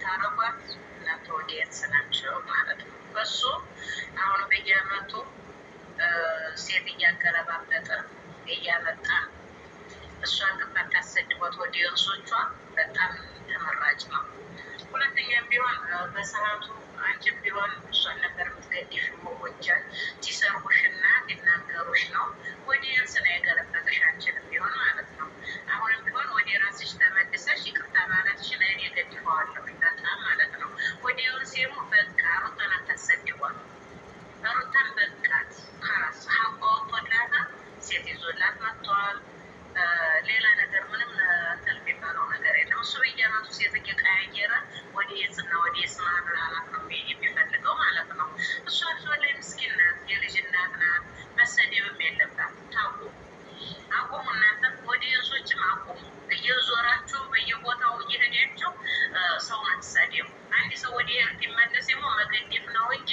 የምታረጓት እናንተ ወዲያት ናቸው ማለት ነው። በሱ አሁን በየአመቱ ሴት እያገረባበጠ እያመጣ እሷን ግን ባታሰድቧት ወዲየንሶቿ በጣም ተመራጭ ነው። ሁለተኛም ቢሆን በሰዓቱ አንቺም ቢሆን እሷን ነበር የምትገድሽ ወጃል ሲሰርቡሽና ሊናገሩሽ ነው። ወዲየንስ ነው የገለበጠሽ አንቺንም ቢሆን ማለት ነው። አሁንም ቢሆን ወደ ራስሽ ተመልሰሽ ይቅርታ ማለትሽን እኔ ገድፈዋለሁ በጣም ማለት ነው። ወዲየንስ ደግሞ በቃ ሩታን አታሰድቧት። ሩታን በቃት ከራስ ሀቋ ወጥቶላታ ሴት ይዞላት መጥተዋል። ሌላ ነገር ምንም እንትን የሚባለው ነገር የለም። እሱ በየአመቱ ሴት እየቀያየረ ወዲየትና ወዲየስ ማብላላት ነው የሚፈልገው ማለት ነው። እሷ ላይ ምስኪን ናት፣ የልጅ እናት ናት። መሰደብም የለባት። ታውቁ አቁሙ፣ እናንተ ወዲየሶችም አቁሙ። እየዞራችሁ በየቦታው እየሄዳችሁ ሰውን አትሳደቡ። አንድ ሰው ወዲያ እንዲመለስ ደግሞ መገደፍ ነው እንጂ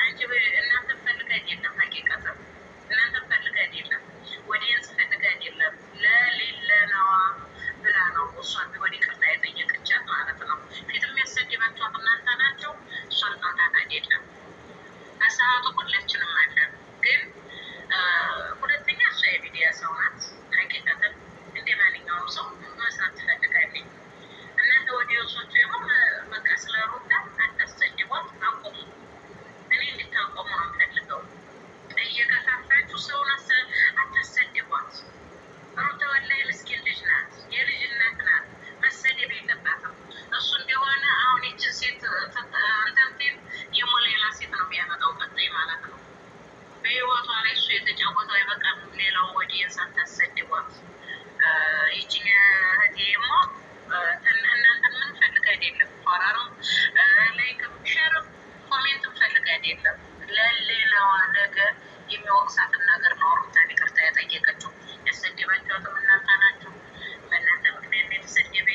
አንቺ እናንተ ፈልጋ አይደለም። ሀቂቀት እናንተ ፈልጋ አይደለም፣ ወዲየንስ ፈልጋ አይደለም። ለሌለናዋ ብላ ነው እሷን ቢሆን ይቅርታ የጠየቀቻት ማለት ነው። ፊት የሚያሰድባችኋት እናንተ ናቸው፣ እሷን ማታት አይደለም። በሰዓቱ ሁላችንም አለን። ግን ሁለተኛ እሷ የሚዲያ ሰው ናት። ሀቂቀትን እንደ ማንኛውም ሰው መስራት ትፈልጋለች። እናንተ ወዲየንሶቹ ደግሞ በቃ ስለ ሩታ አታሰድቧት፣ አቁሙ። እኔ እንድታቆሙ ነው የምፈልገው። እየከፋፋችሁ ሰውን አታሰድቧት። ሩታ ወላሂ ምስኪን ልጅ ናት፣ የልጅ እናት ናት። መሰደብ የለባትም። እሱ እንደሆነ አሁን ይችን ሴት አንተንቴን የሞሌላ ሴት ነው የሚያመጣው ቀጣይ ማለት ነው። በህይወቷ ላይ እሱ የተጫወተው አይበቃም። ሌላው ወዲየንስ አታሰድቧት። ይችን እህቴ ደግሞ እናንተን ምን ፈልግ አይደለም፣ ሆራርም ላይክም ሸርም ኮሜንትም ፈልግ አይደለም። ለሌላዋ ነገር የሚወቅሳትን ነገር ነው ሩታን ይቅርታ የጠየቀችው። ያሰደባችኋትም እናንተ ናችሁ። በእናንተ ምክንያት የተሰደበ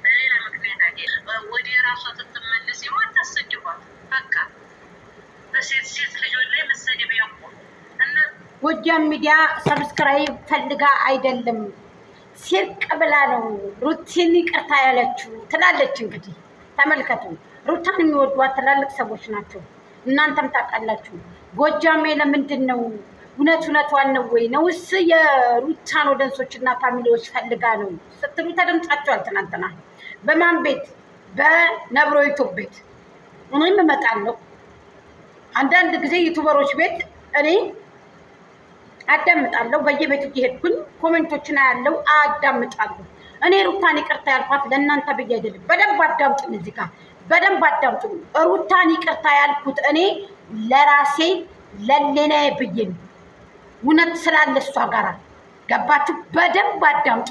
በሌላ ምክንያት አይደለም። ወደ ራሷ ስትመለስ አታሰድቧት። በቃ በሴት ልጆች ላይ መሰደብ ያቆሙ። ጎጃም ሚዲያ ሰብስክራይብ ፈልጋ አይደለም ሲርቅ ብላ ነው ሩቲን ይቅርታ ያለችው ትላለች። እንግዲህ ተመልከቱ፣ ሩታን የሚወዷት ትላልቅ ሰዎች ናቸው። እናንተም ታውቃላችሁ። ጎጃሜ ለምንድን ነው እውነቷን ነው ወይ ነውስ የሩታን ወደንሶች እና ፋሚሊዎች ፈልጋ ነው ስትሉ ተደምጣችኋል። ትናንትና በማን ቤት? በነብሮ ዩቱብ ቤት። እኔም እመጣለሁ አንዳንድ ጊዜ ዩቱበሮች ቤት እኔ አዳምጣለሁ። በየቤቱ እየሄድኩኝ ኮሜንቶችን አያለው፣ አዳምጣለሁ። እኔ ሩታን ይቅርታ ያልኳት ለእናንተ ብዬ አይደለም። በደንብ አዳምጡኝ፣ እዚህ ጋር በደንብ አዳምጡኝ። ሩታን ይቅርታ ያልኩት እኔ ለራሴ ለሌላ ብዬ ነው። እውነት ስላለ እሷ ጋር ገባችሁ? በደንብ አዳምጡ።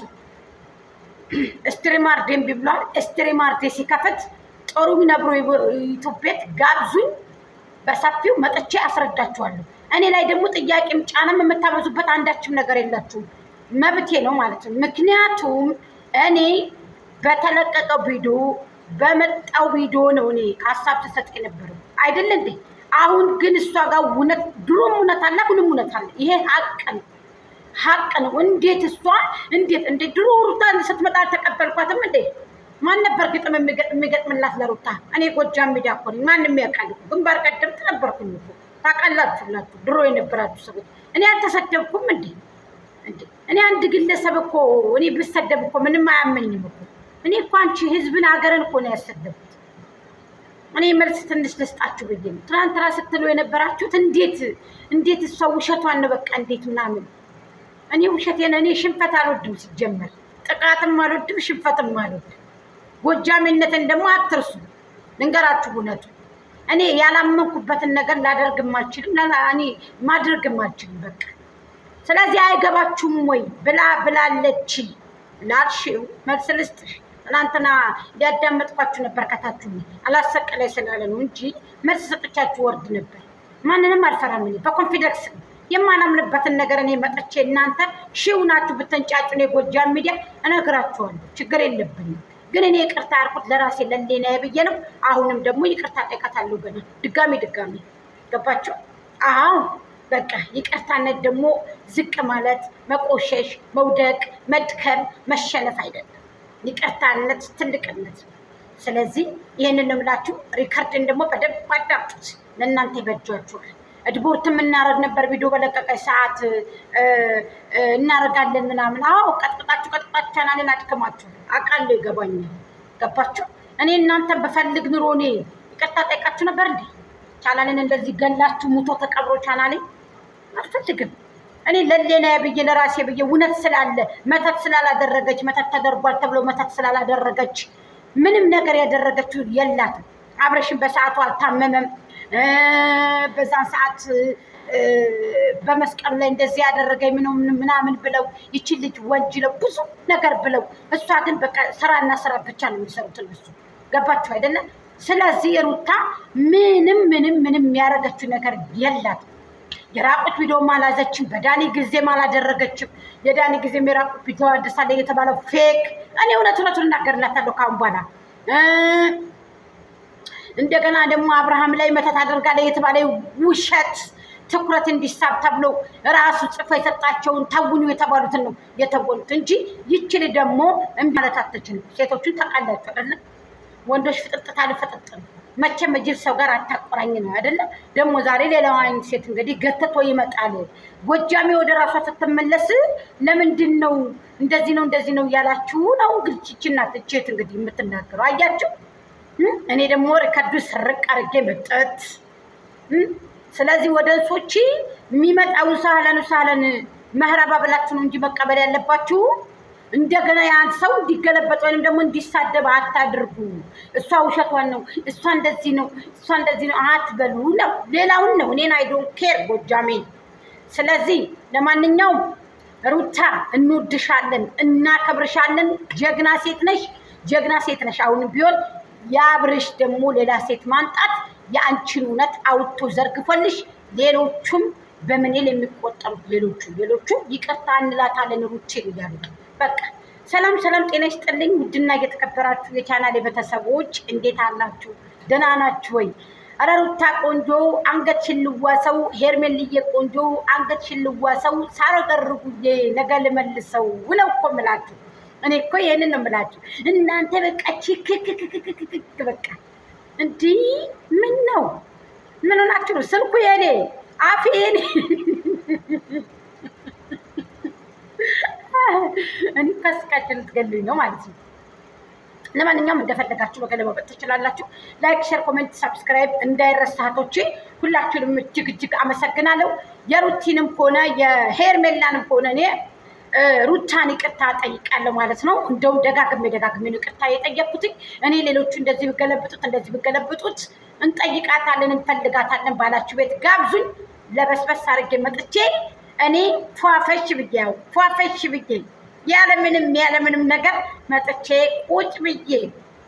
ስትሪማር ደምቢ ብሏል። ስትሪማር ሲከፍት ጥሩ ነብሮ ዩቱብ ቤት ጋብዙኝ፣ በሰፊው መጥቼ አስረዳችኋለሁ። እኔ ላይ ደግሞ ጥያቄም ጫናም የምታበዙበት አንዳችም ነገር የላችሁም። መብቴ ነው ማለት ነው። ምክንያቱም እኔ በተለቀቀው ቪዲዮ በመጣው ቪዲዮ ነው እኔ ሀሳብ ተሰጥ የነበረው አይደል እንዴ? አሁን ግን እሷ ጋር እውነት ድሮም እውነት አለ፣ አሁንም እውነት አለ። ይሄ ሀቅ ነው። እንዴት እሷ እንዴት ድሮ ሩታ ስትመጣ አልተቀበልኳትም እንዴ? ማን ነበር ግጥም የሚገጥምላት ለሩታ? እኔ ጎጃም ሚዲያ እኮ ነኝ። ማንም ያውቃል። ግንባር ቀደምት ነበርኩኝ እኮ ታውቃላችሁላችሁ፣ ድሮ የነበራችሁ ሰዎች። እኔ አልተሰደብኩም እንዴ? እኔ አንድ ግለሰብ እኮ እኔ ብሰደብ እኮ ምንም አያመኝም እኮ። እኔ እኮ አንቺ ህዝብን ሀገርን እኮ ነው ያሰደብኩት። እኔ መልስ ትንሽ ልስጣችሁ ብዬ ነው። ትናንትና ስትሉ የነበራችሁት እንዴት እሷ ውሸቷን ነው በቃ እንዴት ምናምን። እኔ ውሸቴን እኔ ሽንፈት አልወድም፣ ሲጀመር ጥቃትም አልወድም፣ ሽንፈትም አልወድም። ጎጃሜነትን ደግሞ አትርሱ። ልንገራችሁ እውነቱ፣ እኔ ያላመንኩበትን ነገር ላደርግም አልችልም፣ እኔ ማድረግም አልችልም በቃ። ስለዚህ አይገባችሁም ወይ ብላለች ላልሽው መልስ ልስጥሽ። ትናንትና ሊያዳመጥኳችሁ ነበር ከታችሁ አላሰቀላይ ስላለ ነው እንጂ መልስ ሰጥቻችሁ ወርድ ነበር። ማንንም አልፈራም። እኔ በኮንፊደንስ የማናምንበትን ነገር እኔ መጥቼ እናንተ ሺው ናችሁ ብትንጫጩ እኔ ጎጃም ሚዲያ እነግራችኋለሁ፣ ችግር የለብኝም። ግን እኔ ይቅርታ ያልኩት ለራሴ ለሌላ ብዬ ነው። አሁንም ደግሞ ይቅርታ ጠይቃታለሁ ገና ድጋሚ ገባችሁ? አዎ በቃ ይቅርታነት ደግሞ ዝቅ ማለት መቆሸሽ፣ መውደቅ፣ መድከም፣ መሸነፍ አይደለም። ይቅርታነት ትልቅነት ነው። ስለዚህ ይሄንን ነው የምላችሁ። ሪከርድን ደግሞ በደንብ አዳምጡት፣ ለእናንተ ይበጃችኋል። ድቦርትም እናረግ ነበር ቪዲዮ በለቀቀ ሰዓት እናረጋለን ምናምን። አዎ ቀጥቅጣችሁ ቻናሌን አድክማችሁ አውቃለሁ፣ ይገባኛል። ገባችሁ? እኔ እናንተን በፈልግ ኑሮ እኔ ይቅርታ ጠይቃችሁ ነበር እንዴ? ቻናሌን እንደዚህ ገላችሁ ሙቶ ተቀብሮ ቻናሌን አልፈልግም። እኔ ለሌላ ብዬ ለራሴ ብዬ እውነት ስላለ መተት ስላላደረገች መተት ተደርጓል ተብሎ መተት ስላላደረገች ምንም ነገር ያደረገችው የላትም። አብረሽን በሰዓቱ አልታመመም። በዛን ሰዓት በመስቀሉ ላይ እንደዚህ ያደረገኝ ምናምን ብለው ይቺ ልጅ ወንጅለው ብዙ ነገር ብለው፣ እሷ ግን በቃ ስራና ስራ ብቻ ነው የሚሰሩት እነሱ። ገባችሁ አይደለም? ስለዚህ ሩታ ምንም ያደረገችው ነገር የላትም። የራቁት ቪዲዮም አላዘችም፣ በዳኒ ጊዜም አላደረገችም። የዳኒ ጊዜም የራቁት ቪዲዮ አድሳለ የተባለው ፌክ። እኔ እውነቱን እናገርላታለሁ ካሁን በኋላ። እንደገና ደግሞ አብርሃም ላይ መተት አደርጋለሁ የተባለ ውሸት ትኩረት እንዲሳብ ተብሎ ራሱ ጽፎ የሰጣቸውን ተውኑ የተባሉትን ነው የተወኑት እንጂ ይችል ደግሞ እምቢ ማለት አትችልም። ሴቶቹን ታውቃላችሁ አይደለ? ወንዶች ፍጥጥት አልፈጥጥ ነው። መቼም እጅል ሰው ጋር አታቆራኝ ነው አይደለ? ደግሞ ዛሬ ሌላዋን ሴት እንግዲህ ገተቶ ይመጣል። ጎጃሜ ወደ ራሷ ስትመለስ ለምንድን ነው እንደዚህ ነው እያላችሁ ነው እንግዲህ ይችና ትቼት እንግዲህ የምትናገረው አያችሁ። እኔ ደግሞ ሪከርዱ ስርቅ አድርጌ መጠት። ስለዚህ ወደ እንሶች የሚመጣው ሳለን መህራባ ብላችሁ ነው እንጂ መቀበል ያለባችሁ። እንደገና ያን ሰው እንዲገለበጥ ወይንም ደግሞ እንዲሳደብ አታድርጉ። እሷ ውሸቷን ነው፣ እሷ እንደዚህ ነው አትበሉ ነው። ሌላውን ነው እኔን አይ ዶንት ኬር ጎጃሜ። ስለዚህ ለማንኛውም ሩታ እንወድሻለን፣ እናከብርሻለን። ጀግና ሴት ነሽ። አሁንም ቢሆን የአብርሽ ደግሞ ሌላ ሴት ማምጣት የአንቺን እውነት አውጥቶ ዘርግፎልሽ ሌሎቹም በምንል የሚቆጠሩት ሌሎቹ ይቅርታ እንላታለን ሩቼ እያሉ በቃ ሰላም ጤና ይስጥልኝ። ውድና እየተከበራችሁ የቻናሌ ቤተሰቦች እንዴት አላችሁ? ደህና ናችሁ ወይ? ኧረ ሩታ ቆንጆ አንገትሽን ልዋሰው፣ ሄርሜልዬ ቆንጆ አንገትሽን ልዋሰው፣ ሳረገርጉዬ ነገ ልመልሰው ውለው እኮ የምላችሁ እኔ እኮ ይሄንን ነው የምላችሁ። እናንተ በቃ ቺክክክክክክ በቃ እንዲህ ምን ነው? ምን ሆናችሁ ነው? ስልኩ የኔ አፌ የኔ እኔ ከስቃችሁ ልትገሉኝ ነው ማለት ነው። ለማንኛውም እንደፈለጋችሁ መገለባበጥ ትችላላችሁ። ላይክ፣ ሼር፣ ኮሜንት፣ ሰብስክራይብ እንዳይረሳቶቼ ሁላችሁንም እጅግ አመሰግናለሁ። የሩቲንም ሆነ የሄርሜላንም ሆነ እኔ ሩታን ይቅርታ ጠይቃለሁ ማለት ነው። እንደውም ደጋግሜ ነው ይቅርታ የጠየቅኩትኝ። እኔ ሌሎቹ እንደዚህ ብገለብጡት እንጠይቃታለን እንፈልጋታለን ባላችሁ ቤት ጋብዙኝ። ለበስበስ አድርጌ መጥቼ እኔ ፏፈሽ ብዬ ያለምንም ነገር መጥቼ ቁጭ ብዬ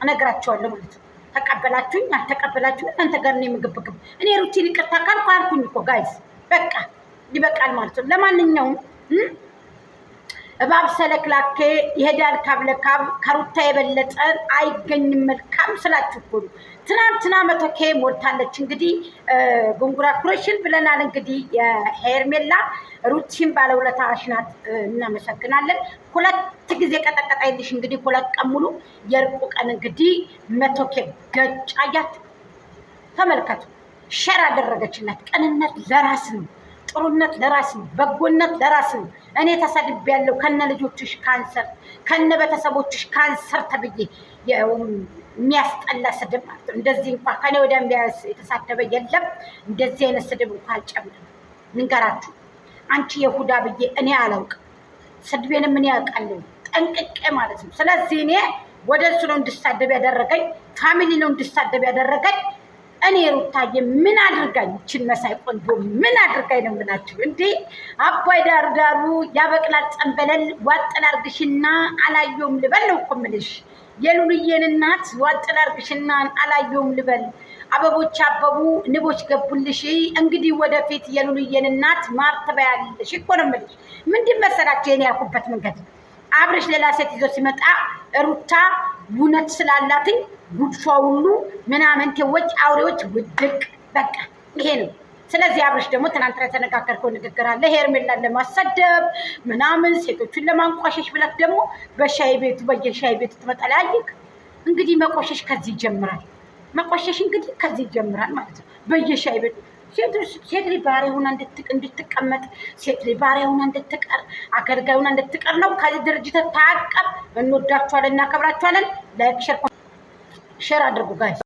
እነግራቸዋለሁ ማለት ነው። ተቀበላችሁኝ አልተቀበላችሁኝ እናንተ ጋር ነው የምግብግብ። እኔ ሩቲን ይቅርታ ካልኩኝ እኮ ጋይስ በቃ ይበቃል ማለት ነው። ለማንኛውም እባብ ሰለክላኬ ይሄዳል ካብ ለካብ ከሩታ የበለጠ አይገኝም መልካም ስላችሁ እኮ ነው። ትናንትና 100K ሞልታለች። እንግዲህ ኮንግራቹሌሽን ብለናል። እንግዲህ የሄርሜላ ሩቲን ባለውለታሽ ናት። እናመሰግናለን። 2 ጊዜ ቀጠቀጣይልሽ እንግዲህ 2 ቀን ሙሉ የርቁ ቀን እንግዲህ 100K ገጭ አያችሁ። ተመልከቱ። ሸር አደረገችላት። ቅንነት ለራስ ነው። ጥሩነት ለራስ ነው። በጎነት ለራስ ነው። እኔ ተሰድቤያለሁ ከነ ልጆችሽ ካንሰር ከነ ቤተሰቦችሽ ካንሰር ተብዬ የሚያስጠላ ስድብ ማለት ነው። እንደዚህ እንኳን ከኔ ወዲያ የተሳደበ የለም። እንደዚህ አይነት ስድብ እንኳን አልጨምርም። ንገራችሁ አንቺ የሁዳ ብዬ እኔ አላውቅም። ስድቤንም እኔ ያውቃለሁ ጠንቅቄ ማለት ነው። ስለዚህ እኔ ወደ እሱ ነው እንድሳደብ ያደረገኝ፣ ፋሚሊ ነው እንድሳደብ ያደረገኝ። እኔ ሩታዬ ምን አድርጋኝ ይችን መሳይ ቆንጆ ምን አድርጋኝ ነው የምላችሁ? እንዴ አባይ ዳሩ ያበቅላል ጸንበለል ዋጥላ አርግሽና አላየውም ልበል ነው እኮ የምልሽ። የሉልዬን እናት ዋጥላ አርግሽና አላየውም ልበል። አበቦች አበቡ ንቦች ገቡልሽ። እንግዲህ ወደፊት የሉልዬን እናት ማር ትበያለሽ እኮ ነው የምልሽ። ምንድን መሰላችሁ የኔ ያልኩበት መንገድ አብርሽ ሌላ ሴት ይዞ ሲመጣ ሩታ ውነት ስላላትኝ ጉድፏ ሁሉ ምናምን ተወጭ አውሬዎች ውድቅ በቃ ይሄ ነው። ስለዚህ አብርሽ ደግሞ ትናንትና የተነጋገርከው ንግግር አለ። ሄርሜላን ለማሰደብ ምናምን ሴቶቹን ለማንቋሸሽ ብለህ ደግሞ በየሻይ ቤቱ ትመጣለህ። እንግዲህ መቆሸሽ ከዚህ ይጀምራል። መቆሸሽ እንግዲህ ከዚህ ይጀምራል ማለት ነው። በየሻይ ቤት ሴት ልጅ ባሪያ ሆና እንድትቀመጥ፣ ሴት ልጅ ባሪያ ሆና እንድትቀር፣ አገልጋይ ሆና እንድትቀር ነው። ከዚህ ድርጅት ታቀብ። እንወዳችኋለን፣ እናከብራችኋለን። ላይክ ሼር አድርጉ ጋይስ።